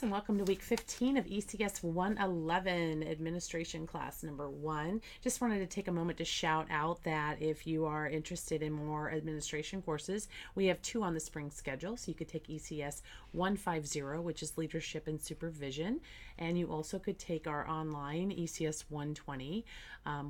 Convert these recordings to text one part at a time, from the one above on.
class, and welcome to week 15 of ECS 111 administration class number 1. Just wanted to take a moment to shout out that if you are interested in more administration courses, we have 2 on the spring schedule. So you could take ECS 150, which is leadership and supervision, and you also could take our online ECS 120,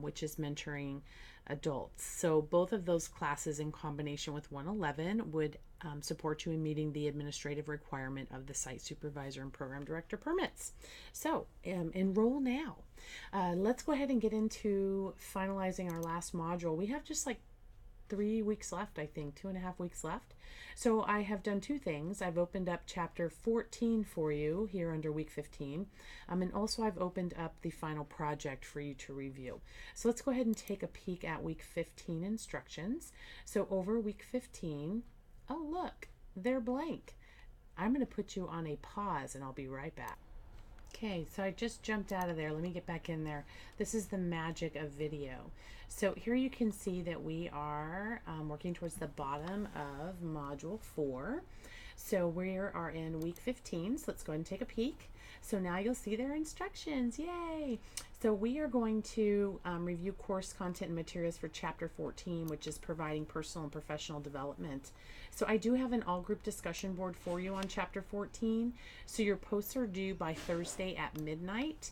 which is mentoring adults. So both of those classes in combination with 111 would support you in meeting the administrative requirement of the site supervisor and program director permits. So enroll now. Let's go ahead and get into finalizing our last module. We have just like 3 weeks left, I think, 2.5 weeks left. So I have done 2 things. I've opened up chapter 14 for you here under week 15. And also I've opened up the final project for you to review. So let's go ahead and take a peek at week 15 instructions. So over week 15, oh look, they're blank. I'm going to put you on a pause and I'll be right back. Okay, so I just jumped out of there. Let me get back in there. This is the magic of video. So here you can see that we are working towards the bottom of module 4. So we are in week 15, so let's go ahead and take a peek. So now you'll see their instructions, yay! So we are going to review course content and materials for chapter 14, which is providing personal and professional development. So I do have an all group discussion board for you on chapter 14. So your posts are due by Thursday at midnight,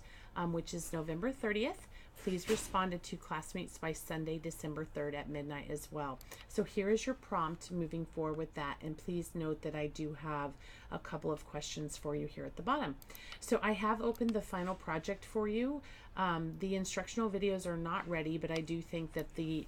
which is November 30th. Please respond to 2 classmates by Sunday, December 3rd at midnight as well. So here is your prompt moving forward with that. And please note that I do have a couple of questions for you here at the bottom. So I have opened the final project for you. The instructional videos are not ready, but I do think that the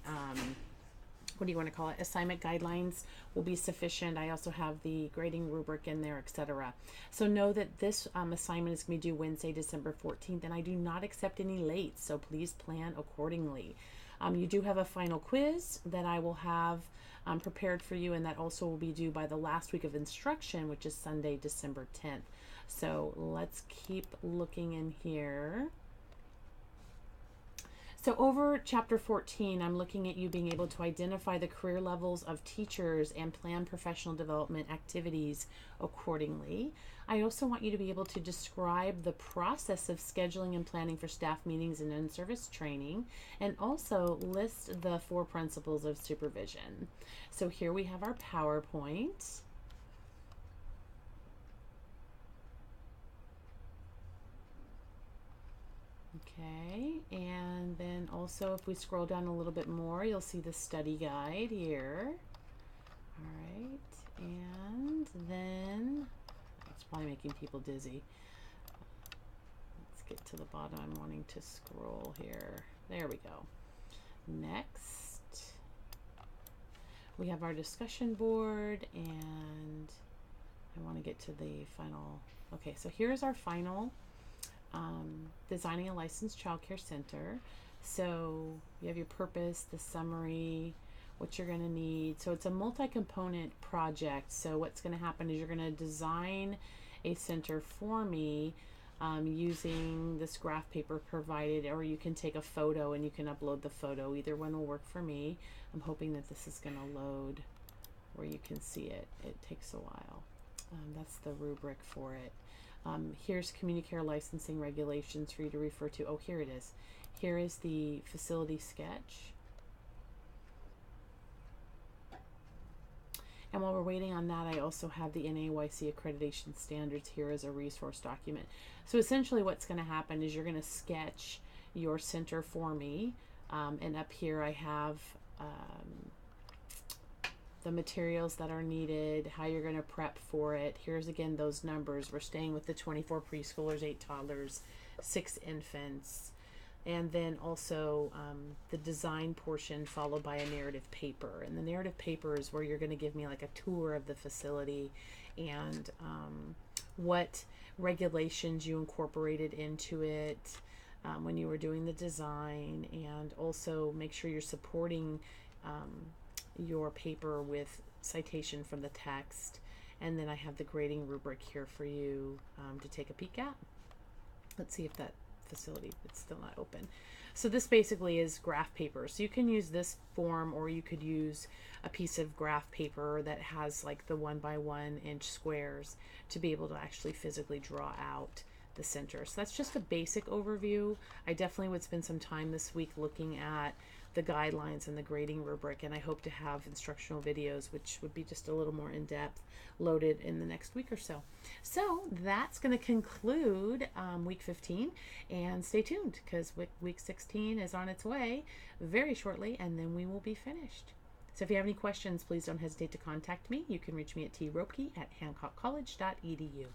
what do you want to call it, assignment guidelines will be sufficient. I also have the grading rubric in there, etc. So know that this assignment is going to be due Wednesday, December 14th, and I do not accept any late, so please plan accordingly. You do have a final quiz that I will have prepared for you, and that also will be due by the last week of instruction, which is Sunday, December 10th. So let's keep looking in here. So over chapter 14, I'm looking at you being able to identify the career levels of teachers and plan professional development activities accordingly. I also want you to be able to describe the process of scheduling and planning for staff meetings and in-service training, and also list the 4 principles of supervision. So here we have our PowerPoint. Okay, and then also if we scroll down a little bit more, you'll see the study guide here. All right, and then it's probably making people dizzy. Let's get to the bottom. I'm wanting to scroll here. There we go. Next, we have our discussion board, and I want to get to the final. Okay, so here's our final. Designing a licensed childcare center. So you have your purpose, the summary, what you're going to need. So it's a multi-component project. So what's going to happen is you're going to design a center for me using this graph paper provided, or you can take a photo and you can upload the photo. Either one will work for me. I'm hoping that this is going to load where you can see it. It takes a while. That's the rubric for it. Here's Communicare licensing regulations for you to refer to. Oh, here it is. Here is the facility sketch. And while we're waiting on that, I also have the NAYC accreditation standards here as a resource document. So essentially what's going to happen is you're going to sketch your center for me. And up here I have the materials that are needed, how you're going to prep for it. Here's again those numbers. We're staying with the 24 preschoolers, 8 toddlers, 6 infants, and then also the design portion followed by a narrative paper. And the narrative paper is where you're going to give me like a tour of the facility and what regulations you incorporated into it when you were doing the design, and also make sure you're supporting your paper with citation from the text. And then I have the grading rubric here for you to take a peek at. Let's see if that facility. It's still not open. So this basically is graph paper. So you can use this form, or you could use a piece of graph paper that has like the 1x1 inch squares to be able to actually physically draw out the center. So that's just a basic overview. I definitely would spend some time this week looking at the guidelines and the grading rubric, and I hope to have instructional videos which would be just a little more in-depth loaded in the next week or so. So that's going to conclude week 15, and stay tuned because week 16 is on its way very shortly, and then we will be finished. So if you have any questions, please don't hesitate to contact me. You can reach me at tropke@hancockcollege.edu.